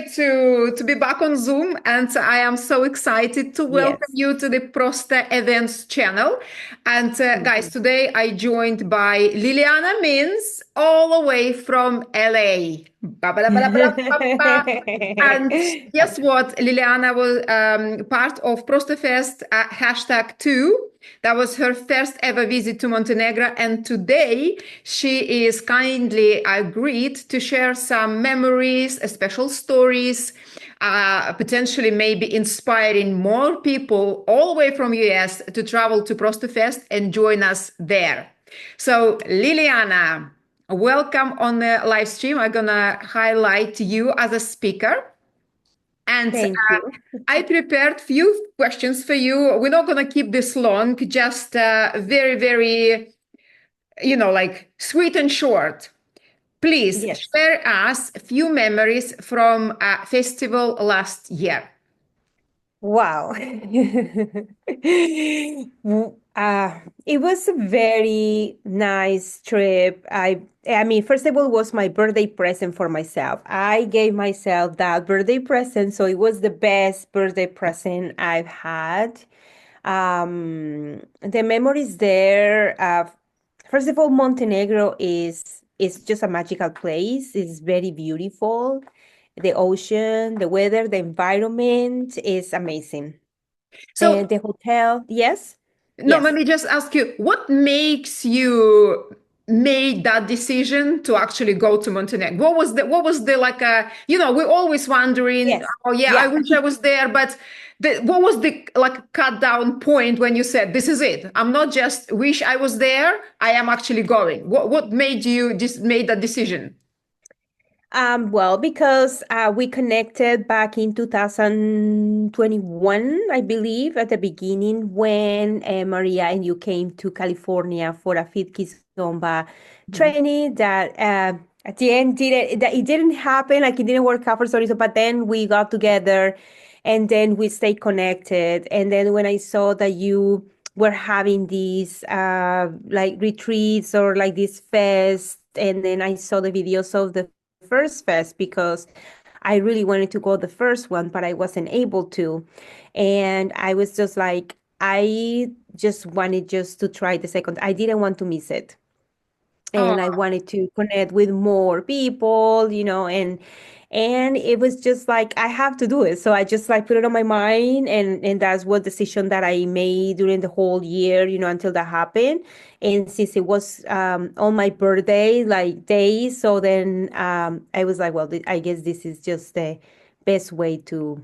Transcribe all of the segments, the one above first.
great to be back on Zoom, and I am so excited to welcome Yes. you to the Prosto Events channel. And guys, Mhm. today I joined by Liliana Means, all the way from LA. Ba, ba, da, ba, da, ba, da, ba, ba. And guess what? Liliana was part of Prosto Fest #2. That was her first ever visit to Montenegro. And today she is kindly agreed to share some memories, special stories, potentially maybe inspiring more people all the way from US to travel to Prosto Fest and join us there. So Liliana, welcome on the live stream. I'm gonna highlight you as a speaker. And Thank you. I prepared few questions for you. We're not going to keep this long, just very, very, like sweet and short. Please Yes. share us a few memories from a festival last year. Wow. It was a very nice trip. I mean, first of all, it was my birthday present for myself. I gave myself that birthday present, so it was the best birthday present I've had. The memories there, first of all, Montenegro is just a magical place. It's very beautiful. The ocean, the weather, the environment is amazing. And So, the hotel, yes, no, let yes, me just ask you, what makes you made that decision to actually go to Montenegro? What was the like we're always wondering, yes, oh yeah, I yeah. wish I was there, but what was the like cut down point when you said this is it? I'm not just wish I was there, I am actually going. What made you just made that decision? Well, because we connected back in 2021, I believe, at the beginning when Maria and you came to California for a Fit Kizomba Mhm. training that at the end it didn't happen, like it didn't work out for some reason, but then we got together and then we stayed connected. And then when I saw that you were having these like retreats or like this fest, and then I saw the videos of the first fest because I really wanted to go the first one, but I wasn't able to. And I was just like, I just wanted just to try the second. I didn't want to miss it. Oh, And I wanted to connect with more people, and it was just like I have to do it. So I just like put it on my mind, and that's what decision that I made during the whole year, until that happened. And since it was on my birthday like day, so then I was like, well, I guess this is just the best way to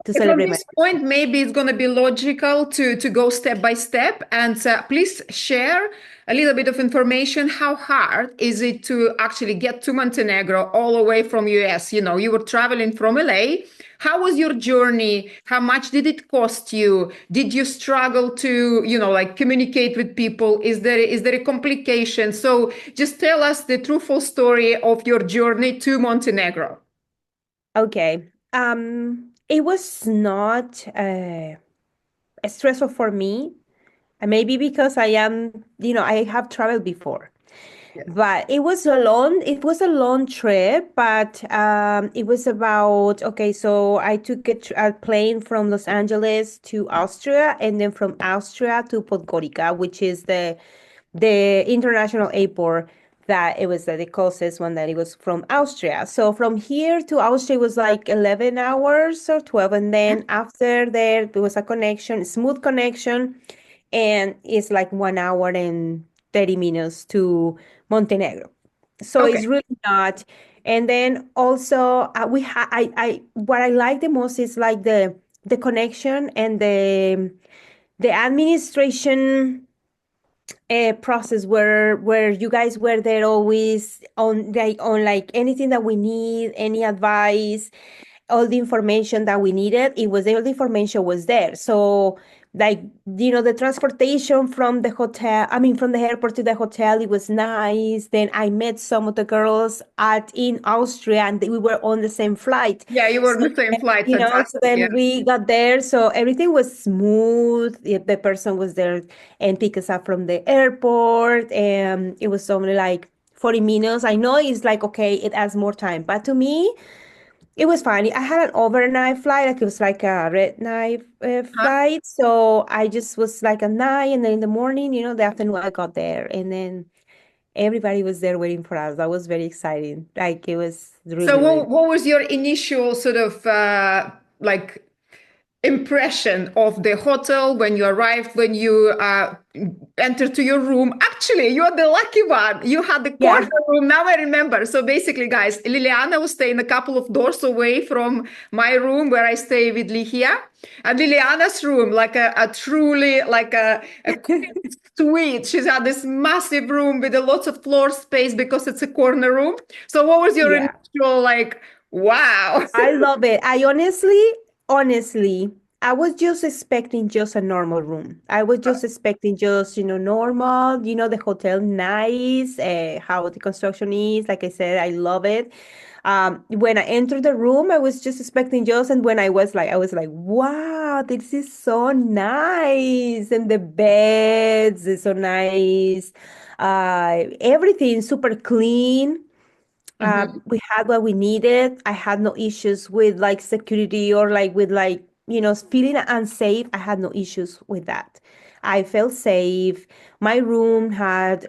from celebrate my this birthday. point, maybe it's going to be logical to go step by step. And please share a little bit of information. How hard is it to actually get to Montenegro all the way from US? You were traveling from LA. How was your journey? How much did it cost you? Did you struggle to, like communicate with people? Is there a complication? So just tell us the truthful story of your journey to Montenegro. Okay. It was not stressful for me. Maybe because I am, I have traveled before, but it was a long trip, but it was about, okay, so I took a plane from Los Angeles to Austria, and then from Austria to Podgorica, which is the international airport, that it was the closest one, that it was from Austria. So from here to Austria was like 11 hours or 12. And then after there was a connection, smooth connection, and it's like 1 hour and 30 minutes to Montenegro. So Okay. it's really not. And then also what I like the most is like the connection and the administration process, where you guys were there always on like anything that we need, any advice, all the information that we needed. It was all the information was there. So like, the transportation from the hotel, I mean from the airport to the hotel, it was nice. Then I met some of the girls at in Austria, and we were on the same flight. Yeah, you were So on the same flight. so Fantastic. Yeah. then we got there, so everything was smooth. The person was there and pick us up from the airport, and it was only like 40 minutes. I know it's like, okay, it adds more time, but to me, It was funny. I had an overnight flight, like it was like a red night Huh? flight. So I just was like at night, and then in the morning, the afternoon I got there, and then everybody was there waiting for us. That was very exciting. Like it was So really, really. what was your initial sort of like impression of the hotel when you arrived, when you entered to your room? Actually, you're the lucky one. You had the corner Yeah, room. Now I remember. So basically, guys, Liliana was staying a couple of doors away from my room where I stay with Ligia. And Liliana's room, like a truly like a queen suite. She's had this massive room with a lot of floor space because it's a corner room. So what was your yeah. initial like, wow? I love it. I honestly, I was just expecting just a normal room. I was just expecting just, normal, the hotel nice, how the construction is. Like I said, I love it. When I entered the room, I was just expecting just, and when I was like, wow, this is so nice. And the beds is so nice. Everything super clean. Mhm. We had what we needed. I had no issues with like security or like with like, feeling unsafe. I had no issues with that. I felt safe. My room had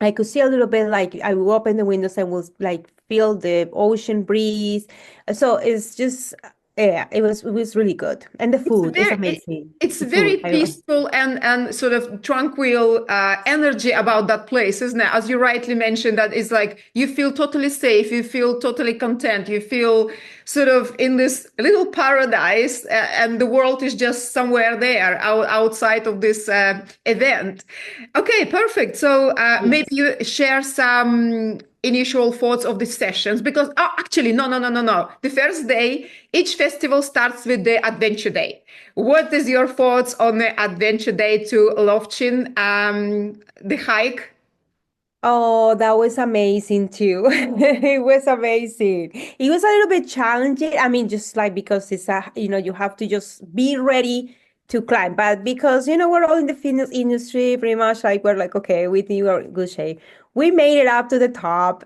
I could see a little bit like I would open the windows and was like feel the ocean breeze. So it's just yeah, it was really good. And the It's food is very it, amazing. it's The food. very peaceful and sort of tranquil energy about that place, isn't it? As you rightly mentioned, that is like you feel totally safe, you feel totally content, you feel sort of in this little paradise, and the world is just somewhere there outside of this event. Okay, perfect. So maybe Yes. you share some initial thoughts of the sessions because actually no. The first day, each festival starts with the adventure day. What is your thoughts on the adventure day to Lovchin, the hike? Oh, that was amazing too. It was amazing. It was a little bit challenging. I mean, just like because you have to just be ready to climb. But because, we're all in the fitness industry, pretty much like we're like, okay, we think we're in good shape. We made it up to the top.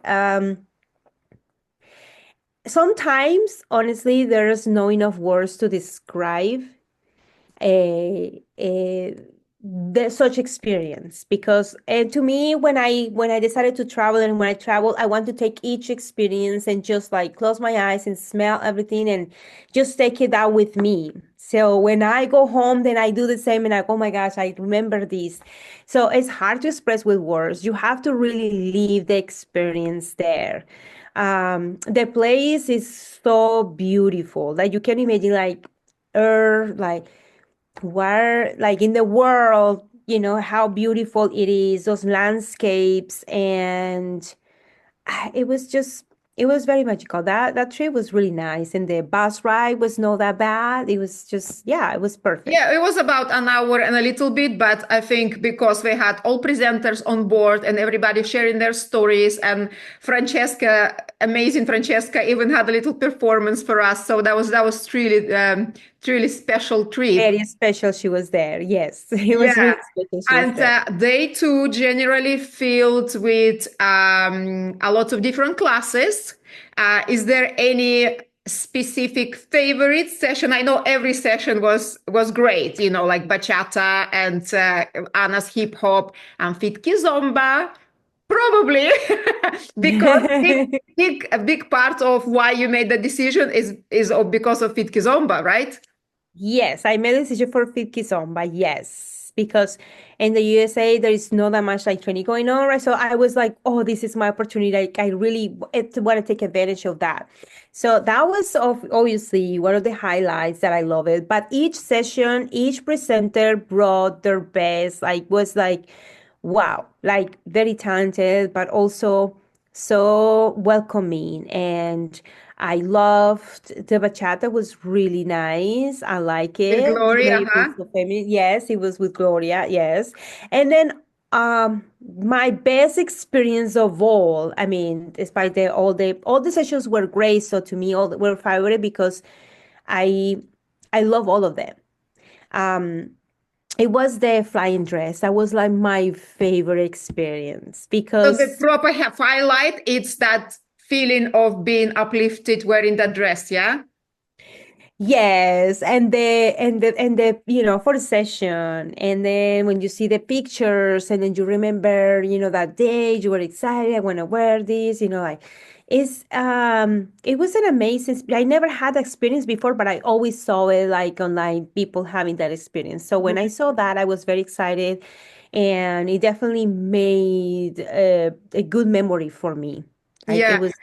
Sometimes, honestly, there's no enough words to describe a, a such experience because to me when I decided to travel and when I travel I want to take each experience and just like close my eyes and smell everything and just take it out with me. So when I go home then I do the same and I go, oh my gosh, I remember this. So it's hard to express with words. You have to really live the experience there. The place is so beautiful that you can imagine like earth like where like in the world, how beautiful it is, those landscapes, and it was very magical. That trip was really nice, and the bus ride was not that bad. It was just, yeah, it was perfect. Yeah, it was about an hour and a little bit, but I think because we had all presenters on board and everybody sharing their stories, and Francesca, amazing Francesca, even had a little performance for us. So that was really special trip. Very special she was there. Yes, it was Yeah. really special she was And there. day two generally filled with a lot of different classes. Is there any specific favorite session? I know every session was great, like bachata and Anna's hip hop and fit kizomba. Probably because a big part of why you made the decision is because of fit kizomba, right? Yes, I made a decision for Fit Kizomba, yes, because in the USA there is not that much like training going on, right? So I was like, oh, this is my opportunity. Like I really want to take advantage of that. So that was obviously one of the highlights that I love it. But each session, each presenter brought their best. Like was like, wow, like very talented, but also so welcoming and I loved the bachata was really nice. I like With it. Glory, It was uh-huh. so feminine. Yes, it was with Gloria. Yes. And then my best experience of all, I mean, despite all the sessions were great. So to me, were favorite because I I love all of them. Um it was the flying dress. That was like my favorite experience So the because proper highlight, it's that feeling of being uplifted wearing that dress, yeah? Yes, and the for session, and then when you see the pictures, and then you remember, that day you were excited. I want to wear this. Like it was an amazing. I never had that experience before, but I always saw it like online, people having that experience. So when I saw that, I was very excited, and it definitely made a good memory for me. It Yeah. was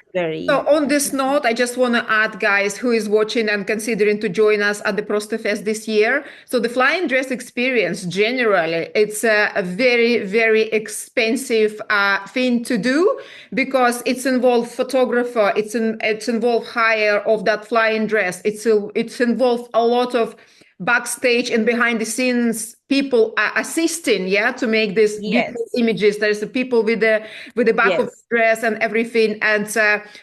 So very. on this note, I just want to add, guys, who is watching and considering to join us at the Prosto Fest this year. So the flying dress experience, generally, it's a very, very expensive thing to do because it's involved photographer, it's involved hire of that flying dress. It's involved a lot of backstage and behind the scenes people are assisting, yeah, to make these beautiful Yes, images. There's the people with the back of the yes, dress and everything. And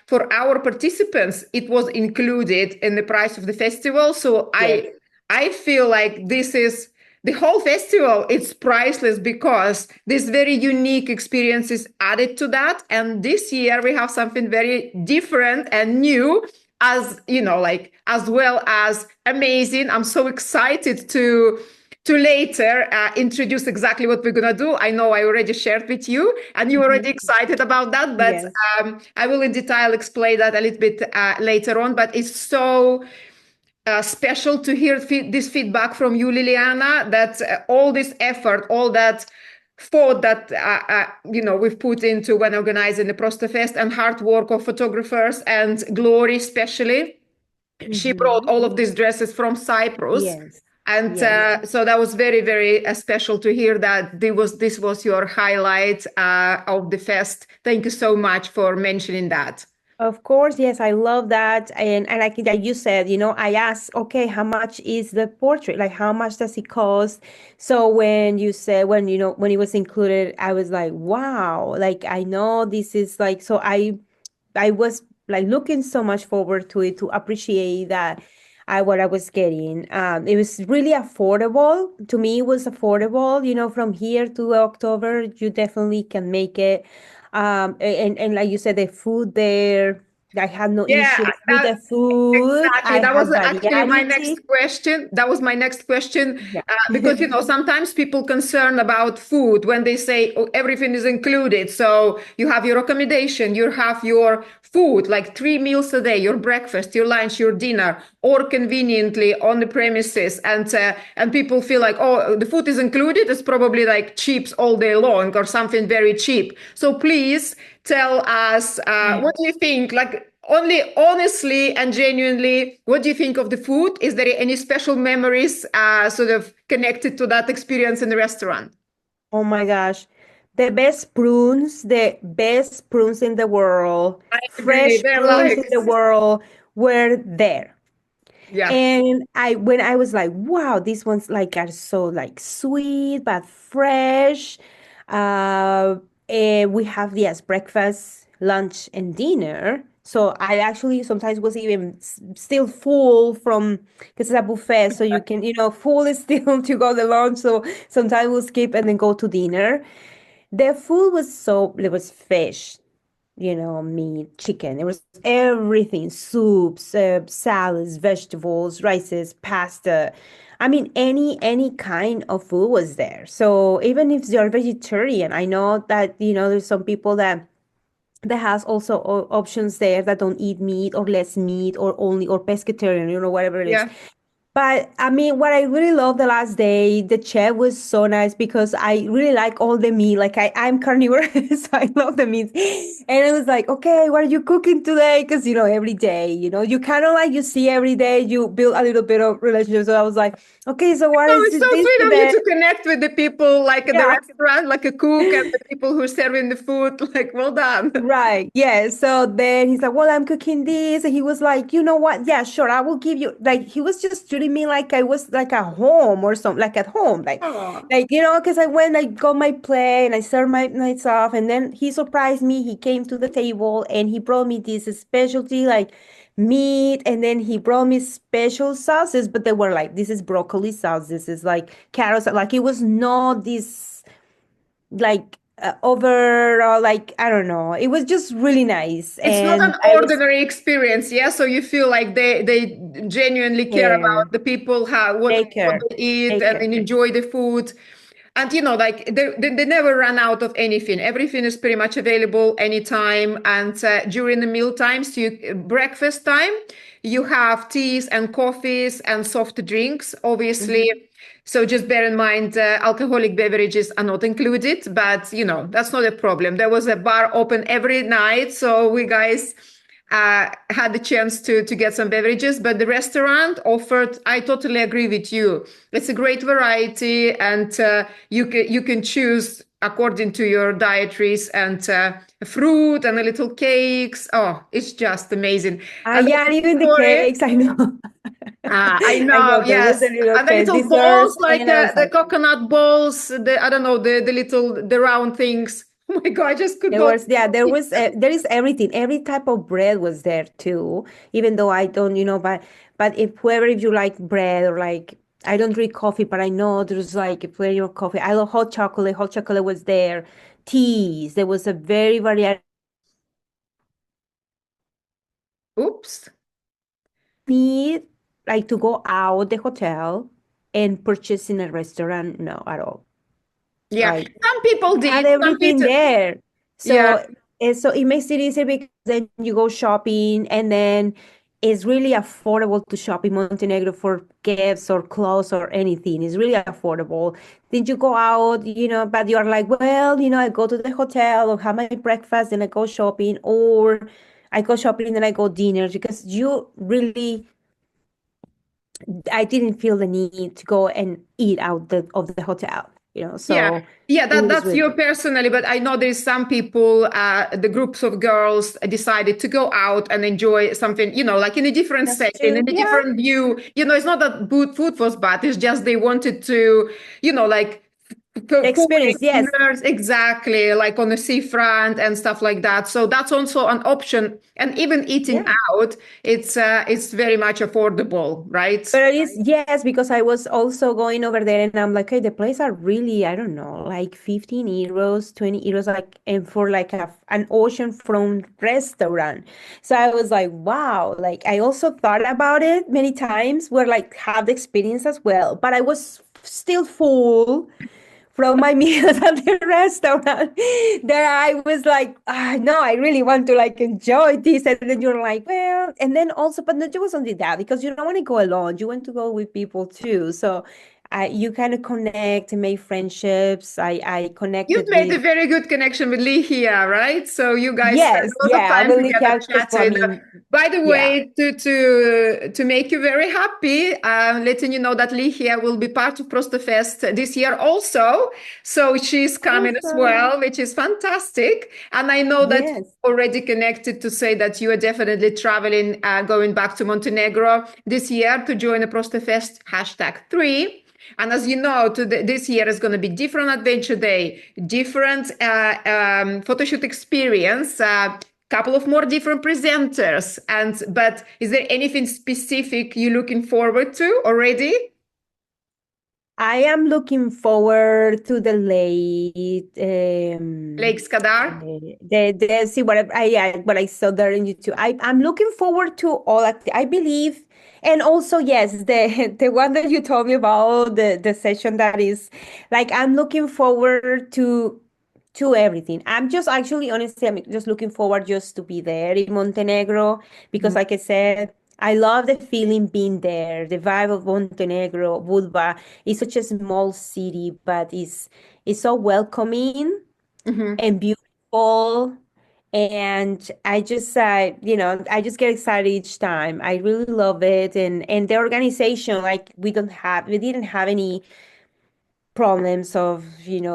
for our participants, it was included in the price of the festival. So yes. I feel like this is the whole festival. It's priceless because this very unique experience is added to that. And this year we have something very different and new, as you know, like as well as amazing. I'm so excited to later introduce exactly what we're gonna do. I know I already shared with you, and you're already Mhm. excited about that. But Yes. I will in detail explain that a little bit later on. But it's so special to hear this feedback from you, Liliana. That all this effort, all that thought that we've put into when organizing the Prosto Fest, and hard work of photographers and Glory, especially. She brought Hmm. all of these dresses from Cyprus. Yes. And Yes. so that was very, very special to hear that this was your highlight of the fest. Thank you so much for mentioning that. Of course, yes, I love that. And like that you said, I asked, okay, how much is the portrait? Like how much does it cost? So when you said when it was included, I was like, wow, like I know this is like so I was like looking so much forward to it to appreciate that what I was getting. It was really affordable. To me, it was affordable. From here to October, you definitely can make it. And like you said, the food there, I had no Yeah, issues with that the food. exactly. I That was had actually my variety. next question. That was my next question Yeah. because sometimes people concern about food when they say, oh, everything is included. So you have your accommodation, you have your food, like 3 meals a day, your breakfast, your lunch, your dinner, or conveniently on the premises, and people feel like, oh, the food is included. It's probably like chips all day long or something very cheap. So please tell us, what do you think? Like, only honestly and genuinely, what do you think of the food? Is there any special memories sort of connected to that experience in the restaurant? Oh my gosh. The best prunes in the world, I agree. fresh They're prunes like, in the world were there. yeah, And when I was like, wow, these ones like are so like sweet but fresh. Uh, and we have yes, breakfast, lunch, and dinner. So I actually sometimes was even still full from because it's a buffet, so you can full is still to go the lunch. So sometimes we'll skip and then go to dinner. The food was so there was fish, meat, chicken. It was everything, soups, salads, vegetables, rices, pasta. I mean, any kind of food was there. So even if you're vegetarian, I know that, there's some people that has also options there that don't eat meat or less meat or only or pescatarian, whatever it is. yeah. But I mean, what I really loved the last day, the chef was so nice because I really like all the meat. Like I'm carnivore, so I love the meat. And it was like, okay, what are you cooking today? Because every day, you kind of like you see every day, you build a little bit of relationship. So I was like, okay, so what Oh, is it's so this sweet of you today? to connect with the people, like at the Yeah. restaurant, like a cook and the people who are serving the food. Like, well done. Right. Yeah. So then he's like, well, I'm cooking this. And he was like, you know what? Yeah, sure. I will give you like he was just treating me like I was like at home or something, like at home. Like Oh, like, because I went, I got my plate and I served my nights off. And then he surprised me. He came to the table and he brought me this specialty like meat. And then he brought me special sauces, but they were like, this is broccoli sauce. This is like carrots. Like it was not this like overall, like, I don't know, it was just really nice. It's not an And I was ordinary experience, yeah. So you feel like they genuinely care there. about the people, how They what care. they eat, They and care. enjoy the food. And like they never run out of anything. Everything is pretty much available anytime. And during the meal times, breakfast time, you have teas and coffees and soft drinks, obviously. Mhm. So just bear in mind, alcoholic beverages are not included, but that's not a problem. There was a bar open every night, so we guys had the chance to get some beverages. But the restaurant offered, I totally agree with you. It's a great variety, and you can choose according to your dietaries, and fruit and a little cakes. Oh, it's just amazing. And Yeah, and even the sorry. cakes, I know. I I know, know there was yes. a little And the cake, little desserts, balls, like and I was the like, coconut balls, I don't know, the round things. Oh my God, I just could there not was, yeah, eat them. there is everything. Every type of bread was there too, even though I don't, but if you like bread or like, I don't drink coffee, but I know there's like plenty of coffee. I love hot chocolate. Hot chocolate was there. Teas. There was a very variety. Oops. Need like to go out the hotel and purchase in a restaurant? No, at all. Yeah, Like, some people we had did. Some everything people, there. yeah, So it makes it easier because then you go shopping, and then it's really affordable to shop in Montenegro for gifts or clothes or anything. It's really affordable. Then you go out, but you're like, well, I go to the hotel or have my breakfast and I go shopping, or I go shopping and then I go dinner, because you really, I didn't feel the need to go and eat out of the hotel, yeah, so yeah. it was That's really you personally, but I know there's some people, the groups of girls decided to go out and enjoy something, like in a different that's setting, true. in a Yeah. different view. It's not that food was bad. It's just they wanted to, like The cooling experience, yes. dinners, exactly, like on the seafront and stuff like that. So that's also an option. And even eating Yeah. out, it's very much affordable, right? But it is, yes, because I was also going over there and I'm like, hey, the place are really, I don't know, like 15 euros, 20 euros, like, and for like an oceanfront restaurant. So I was like, wow. Like, I also thought about it many times, where like have the experience as well, but I was still full from my meals at the restaurant, that I was like, no, I really want to like enjoy this. And then you're like, well, and then also, but not just only that, because you don't want to go alone. You want to go with people too. So you kind of connect and make friendships. I You've connected made a with, very good connection with Lee here, right? So you guys spend yes, a lot of yeah, I time believe, together yeah, because I chatting. mean, By the yeah, way, to make you very happy, letting you know that Lee here will be part of Prosto Fest this year also. So she's coming as awesome. well, which is fantastic. And I know that Yes. you're already connected to say that you are definitely traveling, going back to Montenegro this year to join the Prosto Fest #3. And as you know, this year is going to be different adventure day, different photo shoot experience, couple of more different presenters. But is there anything specific you're looking forward to already? I am looking forward to the late, Lake Skadar? see what I saw there in YouTube. I'm looking forward to all that. I believe, and also yes, the the one that you told me about, the session that is, like, I'm looking forward to everything. I'm just actually, honestly, I'm just looking forward just to be there in Montenegro, because Mhm. like I said, I love the feeling being there, the vibe of Montenegro, Budva. It's such a small city, but it's so welcoming Mhm. and beautiful. And I just get excited each time. I really love it. And the organization, like, we didn't have any problems of,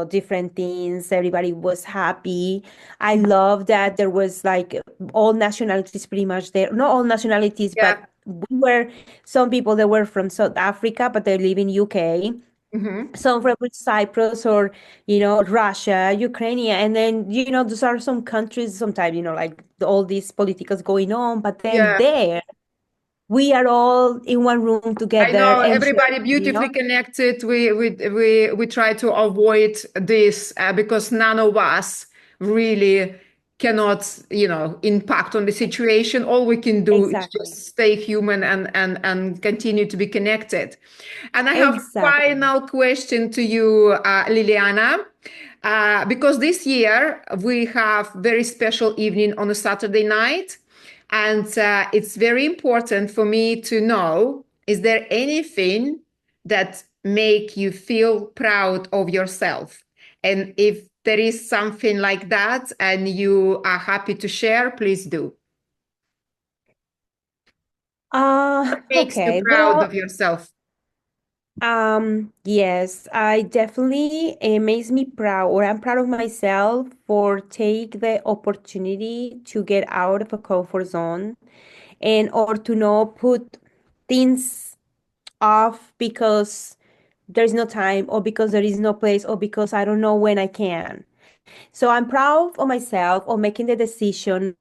different things. Everybody was happy. I love that there was like all nationalities pretty much there. Not all nationalities, Yeah. but we were some people that were from South Africa, but they live in UK. Mhm. Some from Cyprus, or Russia, Ukraine, and then those are some countries sometimes, like all these politicals going on, but then Yeah. there we are all in one room I together know and everybody sharing, beautifully connected. We try to avoid this because none of us really cannot, impact on the situation. All we can do is Exactly. just stay human and continue to be connected. And I have a Exactly. final question to you, Liliana. Because this year we have very special evening on a Saturday night, and it's very important for me to know, is there anything that make you feel proud of yourself? And if there is something like that and you are happy to share, please do. What makes you Okay. proud Well, of yourself? yes, I definitely it makes me proud, or I'm proud of myself for take the opportunity to get out of a comfort zone and or to not put things off because there's no time or because there is no place or because I don't know when I can. So I'm proud of myself of making the decision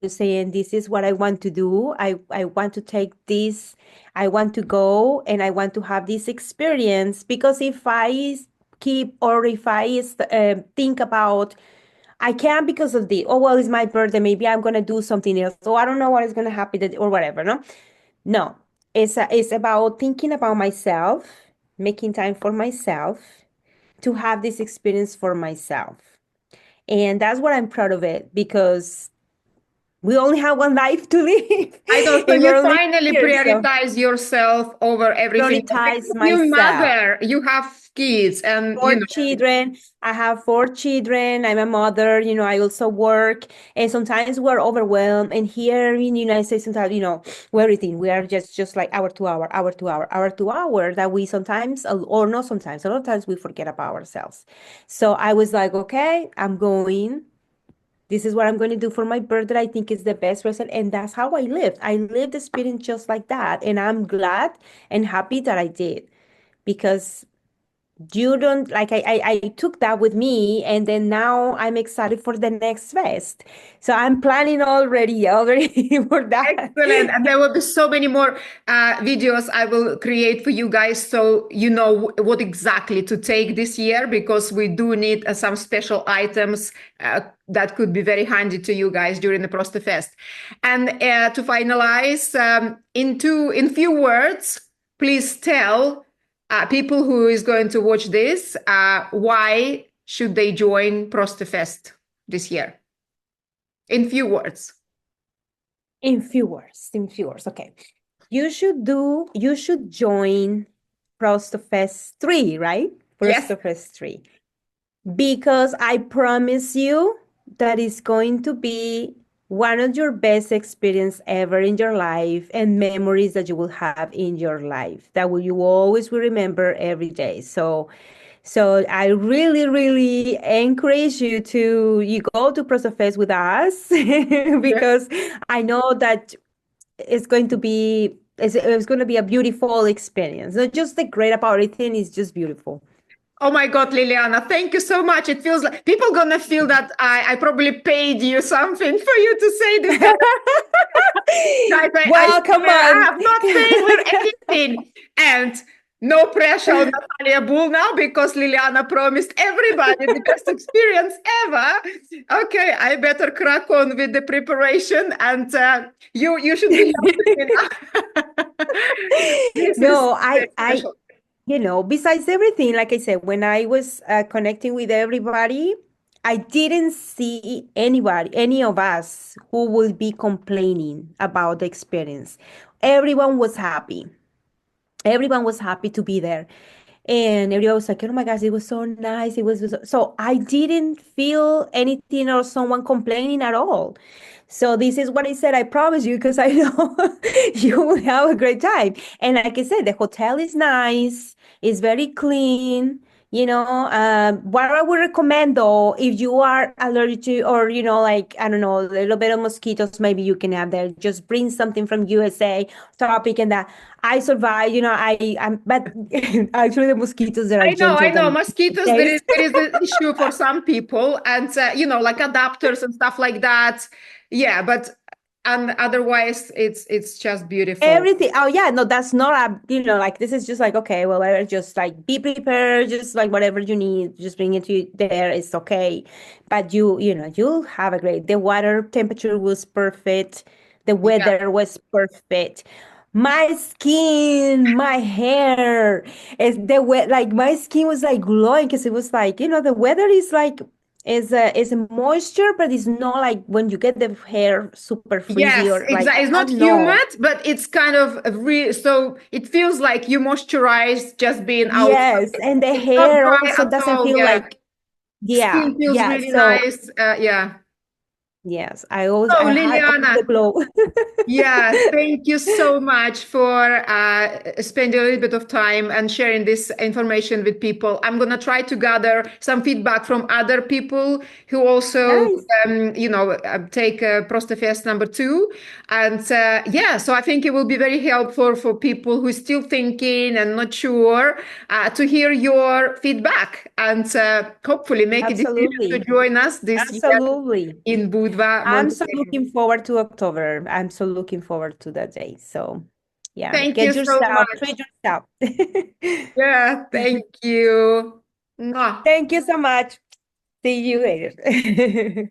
saying this is what I want to do. I want to take this, I want to go and I want to have this experience because if I keep or if I think about I can't because of the oh well it's my birthday maybe I'm gonna do something else so I don't know what is gonna happen or whatever no it's about thinking about myself, making time for myself to have this experience for myself, and that's what I'm proud of it because we only have one life to live I know. So and you we're only finally here. So prioritize yourself over everything else. prioritize Because you myself. mother, you have kids, and Four children. I have four children. I'm a mother. I also work. And sometimes we're overwhelmed. And here in the United States, sometimes, we're everything. We are just like hour to hour, hour to hour, hour to hour that we sometimes, or not sometimes, a lot of times we forget about ourselves. So I was like, okay, I'm going. This is what I'm going to do for my birthday. I think it's the best result. And that's how I lived. I lived the experience just like that. And I'm glad and happy that I did because you don't like I took that with me and then now I'm excited for the next fest. So I'm planning already for that. excellent. And there will be so many more videos I will create for you guys so you know what exactly to take this year because we do need some special items that could be very handy to you guys during the Prosto Fest. And to finalize, in few words, please tell people who is going to watch this why should they join Prosto Fest this year? In few words. In few words, okay. You should join Prosto Fest 3, right? Yes. Prosto Fest 3. Because I promise you that it's going to be one of your best experience ever in your life and memories that you will have in your life that you always will remember every day. So I really, really encourage you go to ProsoFest with us because I know that it's going to be a beautiful experience. Not just the great about everything, it's just beautiful. Oh my God, Liliana, thank you so much. It feels like people gonna feel that I probably paid you something for you to say this. Guys, I Well, come swear I on. have not paid with anything. And no pressure on Natalia Bull now because Liliana promised everybody the best experience ever. Okay, I better crack on with the preparation and you should be helping me now. This is No, very special. besides everything, like I said, when I was connecting with everybody, I didn't see any of us who would be complaining about the experience. Everyone was happy. Everyone was happy to be there. And everyone was like, oh my gosh, it was so nice. So I didn't feel anything or someone complaining at all. So this is what I said. I promise you, because I know you will have a great time. And like I said, the hotel is nice. It's very clean. What I would recommend though, if you are allergic to, or like I don't know, a little bit of mosquitoes, maybe you can have there. Just bring something from USA, topic, and that. I survive. But actually the mosquitoes they are I gentle know. than Mosquitoes, days. there is an issue for some people, and like adapters and stuff like that. Yeah, but And otherwise, it's just beautiful. Everything. Oh yeah, no, that's not a, like this is just like, okay, well, I just like be prepared, just like whatever you need, just bring it to you there. It's okay. But you'll have a great, the water temperature was perfect. The Yeah. weather was perfect. My skin, my hair, is the wet, like my skin was like glowing because it was like, the weather is like, is a moisture, but it's not like when you get the hair super frizzy Yes, or like, exactly. It's I not don't know. humid, but it's kind of so it feels like you moisturized just being Yes, outside. and the It's not hair dry also at doesn't all. feel Yeah. like, yeah, Skin feels yeah. really So nice. Yeah. yes, I always So, I had all the Liliana, glow. yeah, thank you so much for spending a little bit of time and sharing this information with people. I'm going to try to gather some feedback from other people who also, Nice. take Prosto Fest #2. And yeah, so I think it will be very helpful for people who are still thinking and not sure to hear your feedback and hopefully make a decision to Absolutely. join us this year Absolutely. in Budva, I'm so Montenegro. looking forward to October. I'm so looking forward to that day. So yeah, Thank you get so yourself, much. treat yourself. Yeah, thank you. Mwah. Thank you so much. See you later.